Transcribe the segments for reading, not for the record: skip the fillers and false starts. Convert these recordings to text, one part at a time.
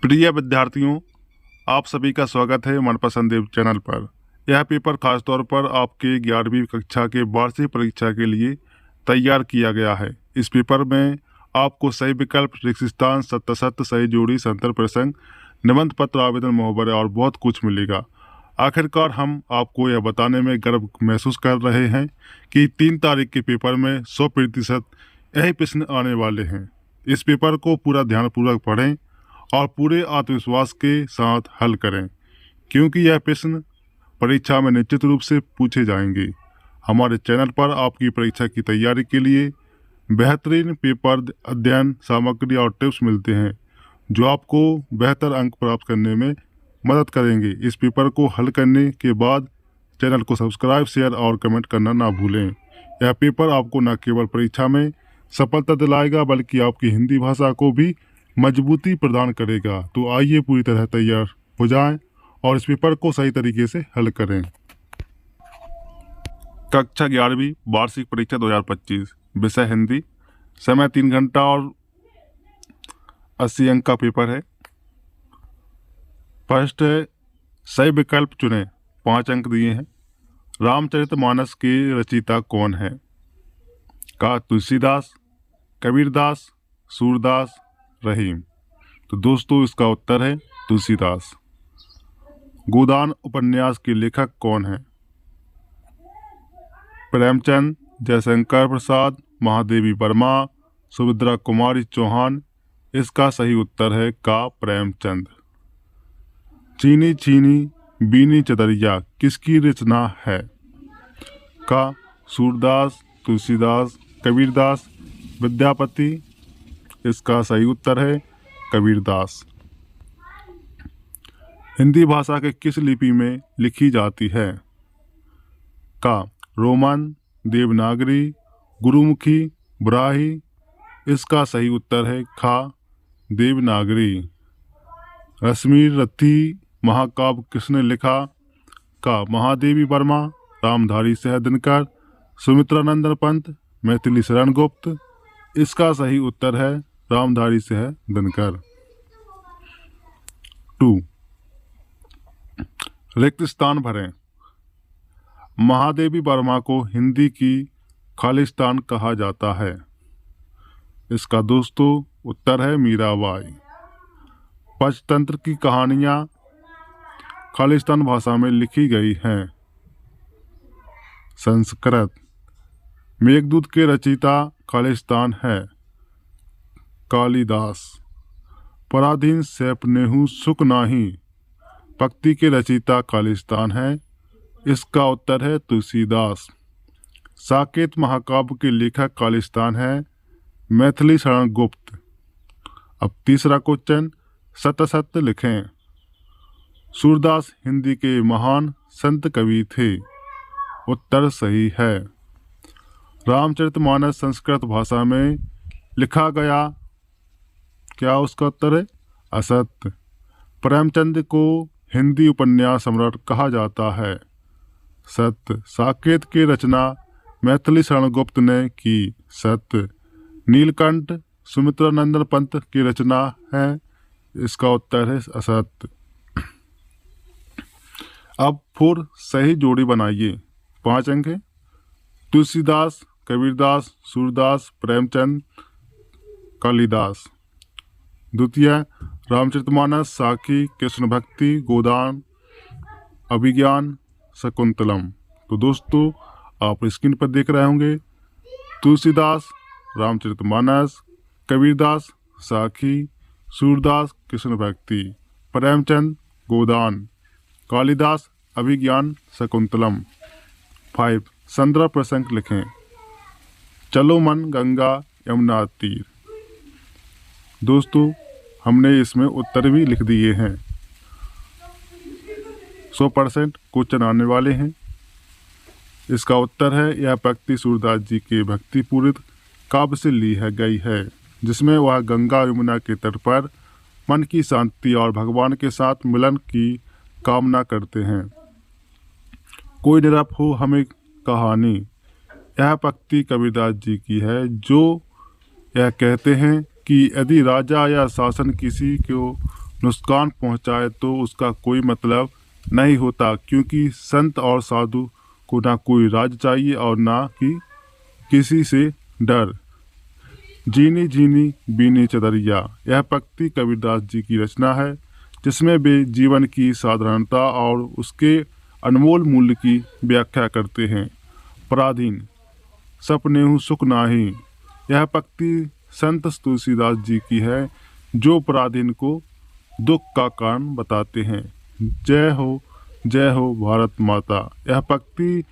प्रिय विद्यार्थियों, आप सभी का स्वागत है मनपसंद देव चैनल पर। यह पेपर खासतौर पर आपके 11वीं कक्षा के वार्षिक परीक्षा के लिए तैयार किया गया है। इस पेपर में आपको सही विकल्प, रिक्त स्थान, सत्य सत्य, सही जोड़ी, संतर प्रसंग, निबंध पत्र, आवेदन मुहावरे और बहुत कुछ मिलेगा। आखिरकार हम आपको यह बताने में गर्व महसूस कर रहे हैं कि 3 तारीख के पेपर में 100% यही प्रश्न आने वाले हैं। इस पेपर को पूरा ध्यानपूर्वक पढ़ें और पूरे आत्मविश्वास के साथ हल करें, क्योंकि यह प्रश्न परीक्षा में निश्चित रूप से पूछे जाएंगे। हमारे चैनल पर आपकी परीक्षा की तैयारी के लिए बेहतरीन पेपर अध्ययन सामग्री और टिप्स मिलते हैं, जो आपको बेहतर अंक प्राप्त करने में मदद करेंगे। इस पेपर को हल करने के बाद चैनल को सब्सक्राइब, शेयर और कमेंट करना ना भूलें। यह पेपर आपको न केवल परीक्षा में सफलता दिलाएगा, बल्कि आपकी हिंदी भाषा को भी मजबूती प्रदान करेगा। तो आइए पूरी तरह तैयार हो जाएं और इस पेपर को सही तरीके से हल करें। कक्षा 11वीं वार्षिक परीक्षा 2025, विषय हिंदी, समय 3 घंटा और 80 अंक का पेपर है। फर्स्ट है, सही विकल्प चुनें, 5 अंक दिए हैं। रामचरितमानस के रचयिता कौन है? का तुलसीदास, कबीरदास, सूरदास, रहीम। तो दोस्तों इसका उत्तर है तुलसीदास। गोदान उपन्यास के लेखक कौन है? प्रेमचंद, जयशंकर प्रसाद, महादेवी वर्मा, सुभद्रा कुमारी चौहान। इसका सही उत्तर है का प्रेमचंद। चीनी चीनी बीनी चदरिया किसकी रचना है? का सूरदास, तुलसीदास, कबीरदास, विद्यापति। इसका सही उत्तर है कबीरदास। हिंदी भाषा के किस लिपि में लिखी जाती है? का रोमन, देवनागरी, गुरुमुखी, ब्राही। इसका सही उत्तर है खा देवनागरी। रश्मि रथी महाकाव्य किसने लिखा? का महादेवी वर्मा, रामधारी सिंह दिनकर, सुमित्रानंदन पंत, मैथिली शरण गुप्त। इसका सही उत्तर है रामधारी सिंह दिनकर। 2, रिक्त स्थान भरें। महादेवी वर्मा को हिंदी की खालिस्तान कहा जाता है। इसका दोस्तों उत्तर है मीराबाई। पंचतंत्र की कहानियां खालिस्तान भाषा में लिखी गई हैं। संस्कृत। मेघदूत के रचयिता खालिस्तान है। कालिदास। पराधीन सैफ नेहू सुख नाही पक्ति के रचयिता खालिस्तान है। इसका उत्तर है तुलसीदास। साकेत महाकाव्य के लेखक खालिस्तान है। मैथिली शरण गुप्त। अब तीसरा क्वेश्चन, सत्य सत्य लिखें। सूरदास हिंदी के महान संत कवि थे। उत्तर सही है। रामचरितमानस संस्कृत भाषा में लिखा गया, क्या उसका उत्तर है? असत्य। प्रेमचंद को हिंदी उपन्यास सम्राट कहा जाता है। सत्य। साकेत की रचना मैथिली शरण गुप्त ने की। सत्य। नीलकंठ सुमित्रानंदन पंत की रचना है। इसका उत्तर है असत्य। अब 4 सही जोड़ी बनाइए, 5 अंक है। तुलसीदास, कबीरदास, सूरदास, प्रेमचंद, कालिदास। द्वितीय, रामचरितमानस, साकी, कृष्ण भक्ति, गोदान, अभिज्ञान, शकुंतलम। तो दोस्तों आप स्क्रीन पर देख रहे होंगे, तुलसीदास, रामचरितमानस, कबीरदास, साकी, सूरदास, कृष्ण भक्ति, प्रेमचंद, गोदान, कालिदास, अभिज्ञान, शकुंतलम। 5 संदर्भ प्रसंग लिखें। चलो मन गंगा यमुना तीर। दोस्तों हमने इसमें उत्तर भी लिख दिए हैं। 100% क्वेश्चन आने वाले हैं। इसका उत्तर है, यह पंक्ति सूरदास जी के भक्तिपूरित काव्य से ली है गई है, जिसमें वह गंगा यमुना के तट पर मन की शांति और भगवान के साथ मिलन की कामना करते हैं। कोई निरप हो हमें कहानी। यह पंक्ति कबीरदास जी की है, जो यह कहते हैं कि यदि राजा या शासन किसी को नुकसान पहुंचाए तो उसका कोई मतलब नहीं होता, क्योंकि संत और साधु को ना कोई राज चाहिए और ना कि किसी से डर। जीनी जीनी बीनी चदरिया, यह पंक्ति कबीरदास जी की रचना है, जिसमें वे जीवन की साधारणता और उसके अनमोल मूल्य की व्याख्या करते हैं। पराधीन सपनेहु सुख नाही, यह पंक्ति संत तुलसीदास जी की है, जो पराधीन को दुख का कारण बताते हैं। जय हो भारत माता, यह पंक्ति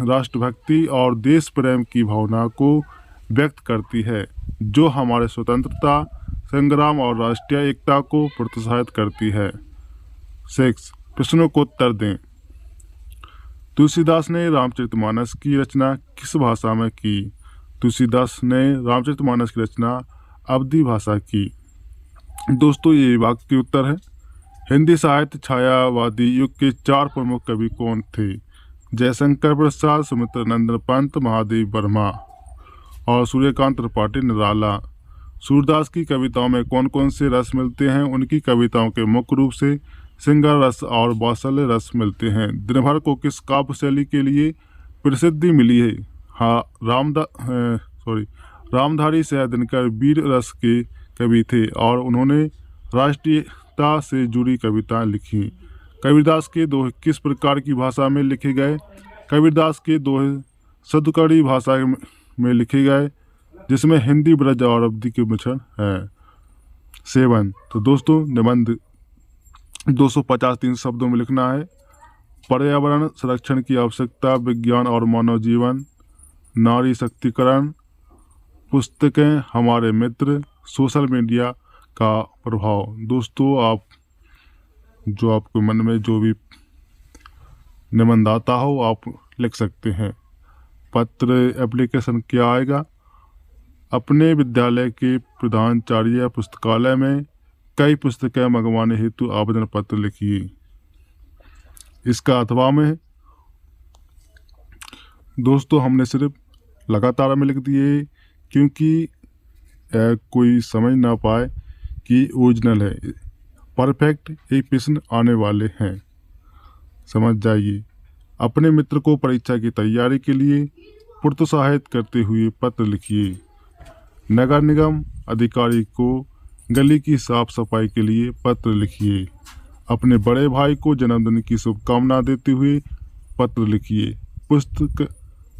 राष्ट्रभक्ति और देश प्रेम की भावना को व्यक्त करती है, जो हमारे स्वतंत्रता संग्राम और राष्ट्रीय एकता को प्रोत्साहित करती है। 6. प्रश्नों को उत्तर दें। तुलसीदास ने रामचरितमानस की रचना किस भाषा में की? तुलसीदास ने रामचरितमानस की रचना अवधी भाषा की। दोस्तों, ये वाक्य के उत्तर है। हिंदी साहित्य छायावादी युग के 4 प्रमुख कवि कौन थे? जयशंकर प्रसाद, सुमित्रानंद पंत, महादेव वर्मा और सूर्यकांत त्रिपाठी निराला। सूरदास की कविताओं में कौन कौन से रस मिलते हैं? उनकी कविताओं के मुख्य रूप से श्रृंगार रस और वात्सल्य रस मिलते हैं। दिनभर को किस काव्य शैली के लिए प्रसिद्धि मिली है? हाँ, रामधारी सिंह दिनकर वीर रस के कवि थे और उन्होंने राष्ट्रीयता से जुड़ी कविताएं लिखी। कबीरदास के दोहे किस प्रकार की भाषा में लिखे गए? कबीरदास के दोहे सदकड़ी भाषा में लिखे गए, जिसमें हिंदी, ब्रज और अवधी के मिश्रण है। 7. तो दोस्तों, निबंध 250 शब्दों में लिखना है। पर्यावरण संरक्षण की आवश्यकता, विज्ञान और मानव जीवन, नारी शक्तिकरण, पुस्तकें हमारे मित्र, सोशल मीडिया का प्रभाव। दोस्तों, आप जो आपके मन में जो भी निबंध आता हो आप लिख सकते हैं। पत्र एप्लीकेशन क्या आएगा? अपने विद्यालय के प्रधानाचार्य पुस्तकालय में कई पुस्तकें मंगवाने हेतु आवेदन पत्र लिखिए। इसका अथवा में दोस्तों हमने सिर्फ लगातार में लिख दिए, क्योंकि कोई समझ ना पाए कि ओरिजिनल है। परफेक्ट एक प्रश्न आने वाले हैं, समझ जाइए। अपने मित्र को परीक्षा की तैयारी के लिए प्रोत्साहित करते हुए पत्र लिखिए। नगर निगम अधिकारी को गली की साफ सफाई के लिए पत्र लिखिए। अपने बड़े भाई को जन्मदिन की शुभकामना देते हुए पत्र लिखिए। पुस्तक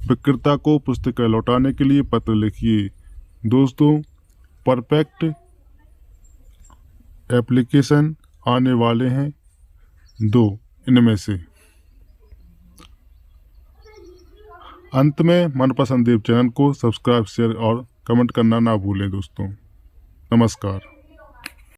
विक्रेता को पुस्तकें लौटाने के लिए पत्र लिखिए। दोस्तों, परफेक्ट एप्लीकेशन आने वाले हैं 2 इनमें से। अंत में मनपसंद देव चैनल को सब्सक्राइब, शेयर और कमेंट करना ना भूलें दोस्तों। नमस्कार।